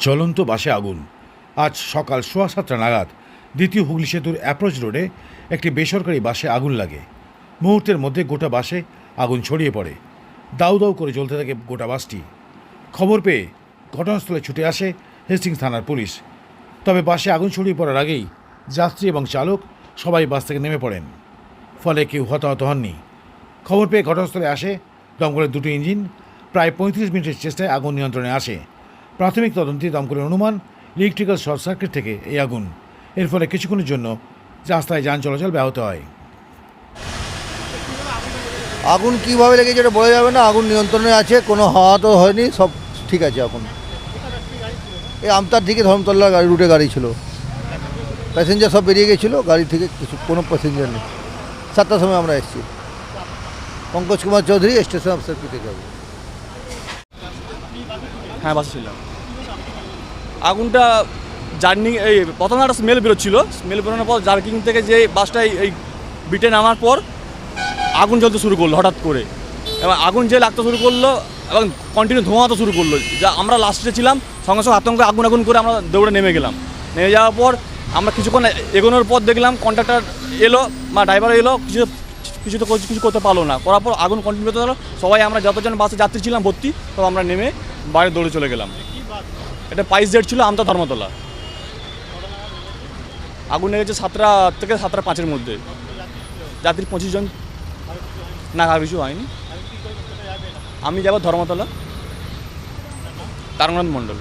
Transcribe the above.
জ্বলন্ত বাসে আগুন। আজ সকাল 7:15 নাগাদ দ্বিতীয় হুগলি সেতুর অ্যাপ্রোচ রোডে একটি বেসরকারি বাসে আগুন লাগে। মুহূর্তের মধ্যে গোটা বাসে আগুন ছড়িয়ে পড়ে। দাউ দাউ করে জ্বলতে থাকে গোটা বাসটি। খবর পেয়ে ঘটনাস্থলে ছুটে আসে হেস্টিংস থানার পুলিশ। তবে বাসে আগুন ছড়িয়ে পড়ার আগেই যাত্রী এবং চালক সবাই বাস থেকে নেমে পড়েন, ফলে কেউ হতাহত হননি। খবর পেয়ে ঘটনাস্থলে আসে দমকলের দুটি ইঞ্জিন। প্রায় 35 মিনিটের চেষ্টায় আগুন নিয়ন্ত্রণে আসে। প্রাথমিক তদন্তে দমকলের অনুমান ইলেকট্রিক্যাল শর্ট সার্কিট থেকে এই আগুন। এর ফলে কিছুক্ষণের জন্য রাস্তায় যান চলাচল ব্যাহত হয়। আগুন কীভাবে লেগেছে এটা বোঝা যাবে না। আগুন নিয়ন্ত্রণে আছে, কোনো হাওয়া তো হয়নি, সব ঠিক আছে। এখন এই আমতার দিকে ধর্মতলা রুটে গাড়ি ছিল, প্যাসেঞ্জার সব বেরিয়ে গেছিলো গাড়ি থেকে, কোনো প্যাসেঞ্জার নেই। 7টার সময় আমরা এসেছি। পঙ্কজ কুমার চৌধুরী, স্টেশন অফিসার পিঠে যাবো। হ্যাঁ, বাসে ছিলাম। আগুনটা জার্নি এই প্রথমে একটা স্মেল বেরোচ্ছিল। স্মেল বেরোনোর পর জার্কিং থেকে যে বাসটা এই বিটে নামার পর আগুন জ্বলতে শুরু করলো হঠাৎ করে, এবং আগুন যে লাগতে শুরু করলো এবং কন্টিনিউ ধোঁয়াতে শুরু করলো। যা আমরা লাস্টে ছিলাম, সঙ্গে সঙ্গে আতঙ্কে আগুন করে আমরা দৌড়ে নেমে গেলাম। নেমে যাওয়ার পর আমরা কিছুক্ষণ এগোনোর পর দেখলাম কন্ট্রাক্টর এলো বা ড্রাইভার এলো, কিছু করতে পারলো না। করার পর আগুন কন্টিনিউ করতে হলো। সবাই আমরা যতজন বাসে যাত্রী ছিলাম ভর্তি, তো আমরা নেমে বাইরে দৌড়ে চলে গেলাম। এটা পাইস জেট ছিল, আমতা ধর্মতলা। আগুন লেগেছে 7টা থেকে 7:05-এর মধ্যে। যাত্রী 25 জন। না, আর কিছু হয়নি। আমি যাবো ধর্মতলা, তারনাথ মণ্ডল।